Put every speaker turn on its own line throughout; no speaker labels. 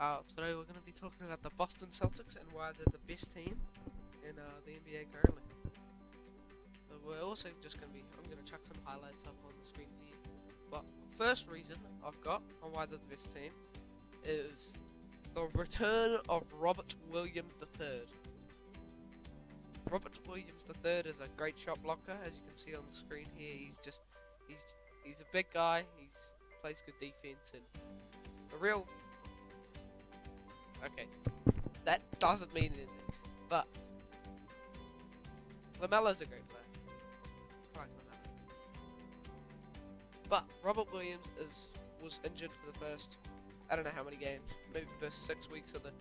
Today we're going to be talking about the Boston Celtics and why they're the best team in the NBA currently. So we're also just going to be, I'm going to chuck some highlights up on the screen for you. But first reason I've got on why they're the best team is the return of Robert Williams III. Robert Williams III is a great shot blocker, as you can see on the screen here. He's a big guy. He plays good defense and the real. Okay, that doesn't mean anything, but LaMelo's a great player. I like LaMelo. But Robert Williams was injured for the first, I don't know how many games, maybe the first 6 weeks of the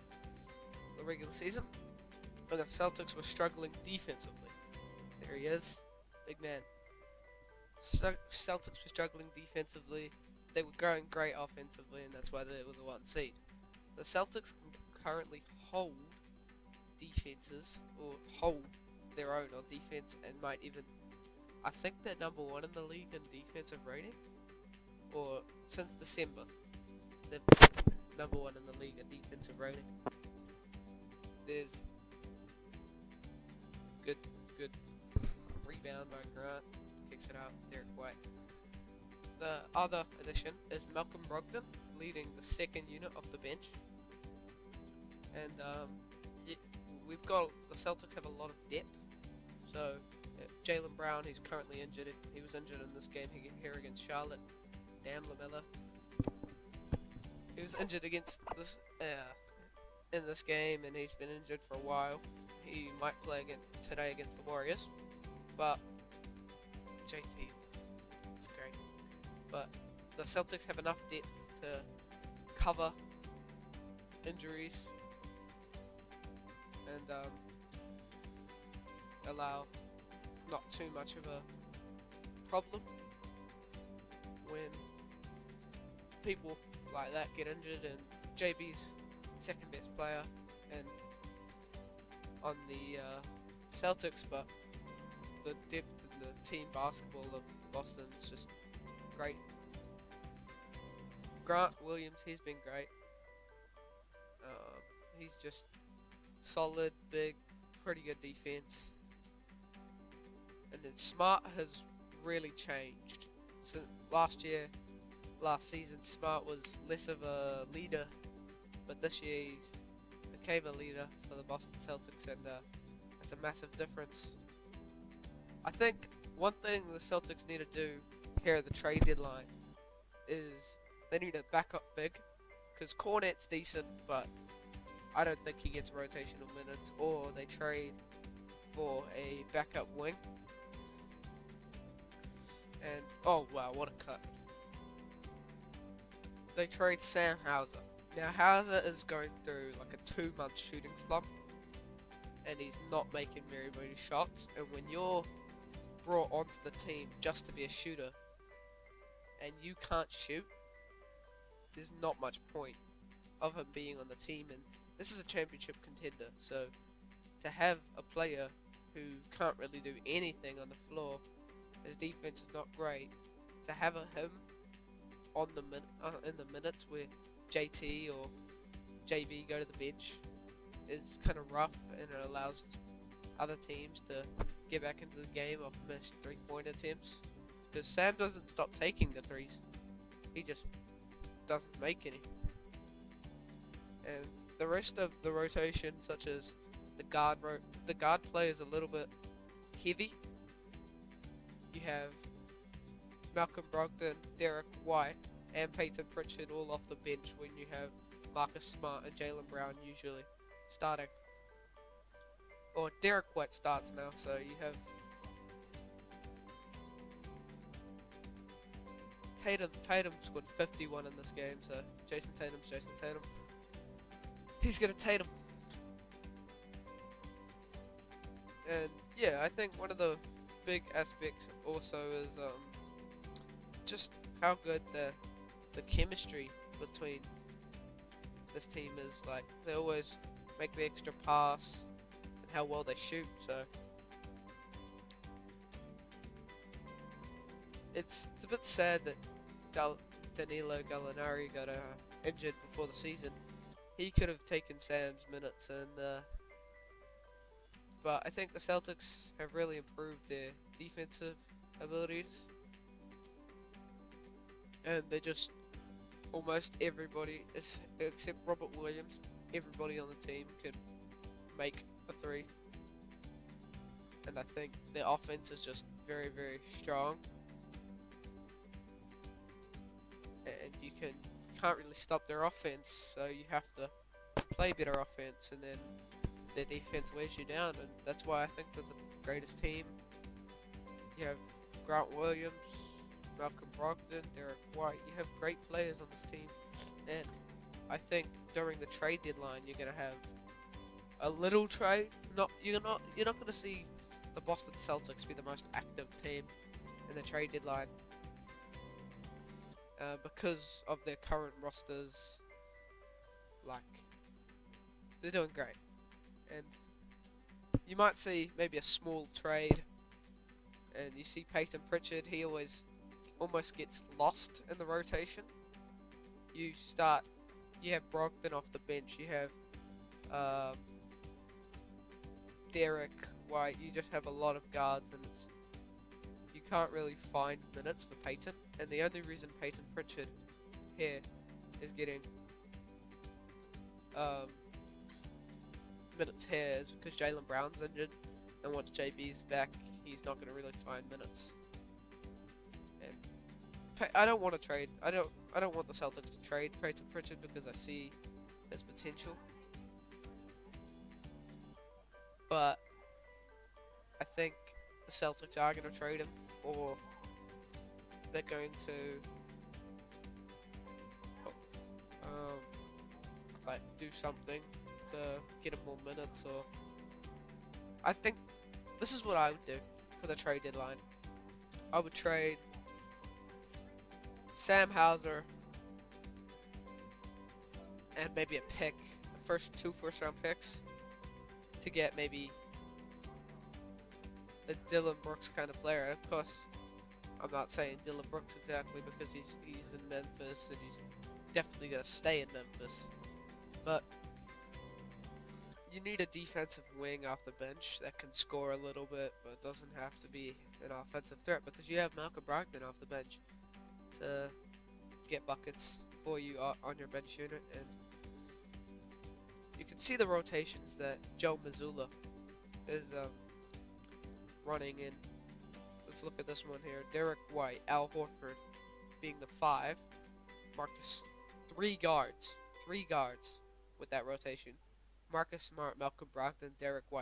regular season, and the Celtics were struggling defensively. There he is, big man. Celtics were struggling defensively. They were going great offensively, and that's why they were the 1 seed. The Celtics can currently hold defenses or hold their own on defense and might even, I think they're number 1 in the league in defensive rating, or since December they're number 1 in the league in defensive rating. There's good rebound by Grant, kicks it out, Derek White. The other addition is Malcolm Brogdon leading the second unit off the bench. And we've got, the Celtics have a lot of depth. So Jaylen Brown, who's currently injured, he was injured in this game here against Charlotte. Damn LaMelo. He was injured against this in this game, and he's been injured for a while. He might play today against the Warriors, but JT, it's great. But the Celtics have enough depth to cover injuries and allow not too much of a problem when people like that get injured, and JB's second best player and on the Celtics, but the depth in the team basketball of Boston is just great. Grant Williams, he's been great. He's just solid, big, pretty good defense. And then Smart has really changed. Since last season, Smart was less of a leader, but this year he's became a leader for the Boston Celtics, and it's a massive difference. I think one thing the Celtics need to do here at the trade deadline is they need a backup big, because Cornet's decent, but I don't think he gets rotational minutes, or they trade for a backup wing. And oh wow, what a cut. They trade Sam Hauser. Now Hauser is going through like a 2-month shooting slump, and he's not making very many shots, and when you're brought onto the team just to be a shooter and you can't shoot, there's not much point of him being on the team. And this is a championship contender, so to have a player who can't really do anything on the floor, his defense is not great, to have him on in the minutes where JT or JB go to the bench is kind of rough, and it allows other teams to get back into the game off missed 3-point attempts, because Sam doesn't stop taking the threes, he just doesn't make any. And the rest of the rotation, such as the guard play is a little bit heavy. You have Malcolm Brogdon, Derek White, and Peyton Pritchard all off the bench, when you have Marcus Smart and Jaylen Brown usually starting. Or Derek White starts now, so you have Tatum scored 51 in this game, so Jason Tatum. He's gonna Tatum. And yeah, I think one of the big aspects also is just how good the chemistry between this team is. Like, they always make the extra pass, and how well they shoot. So it's a bit sad that Danilo Gallinari got injured before the season. he could have taken Sam's minutes, and but I think the Celtics have really improved their defensive abilities, and they just almost everybody, except Robert Williams, everybody on the team could make a three, and I think their offense is just very, very strong, and can't really stop their offense, so you have to play better offense, and then their defense weighs you down, and that's why I think they're the greatest team. You have Grant Williams, Malcolm Brogdon, Derek White. You have great players on this team, and I think during the trade deadline you're gonna have a little trade. You're not gonna see the Boston Celtics be the most active team in the trade deadline because of their current rosters. Like, they're doing great, and you might see maybe a small trade. And you see Peyton Pritchard, he almost gets lost in the rotation. You have Brogdon off the bench, you have Derek White, you just have a lot of guards, and you can't really find minutes for Peyton. And the only reason Peyton Pritchard here is getting minutes here is because Jaylen Brown's injured, and once JB's back, he's not going to really find minutes. And I don't want to trade. I don't want the Celtics to trade Peyton Pritchard because I see his potential. But I think the Celtics are going to trade him, or they're going to like do something to get him more minutes. Or I think this is what I would do for the trade deadline. I would trade Sam Hauser and maybe a pick, two first-round picks, to get maybe a Dylan Brooks kind of player. And of course, I'm not saying Dylan Brooks exactly because he's in Memphis and he's definitely gonna stay in Memphis, but you need a defensive wing off the bench that can score a little bit, but doesn't have to be an offensive threat, because you have Malcolm Brogdon off the bench to get buckets for you on your bench unit. And you can see the rotations that Joe Mazzulla is running in. Let's look at this one here. Derek White, Al Horford being the 5. Marcus, three guards with that rotation. Marcus Smart, Malcolm Brogdon, Derek White.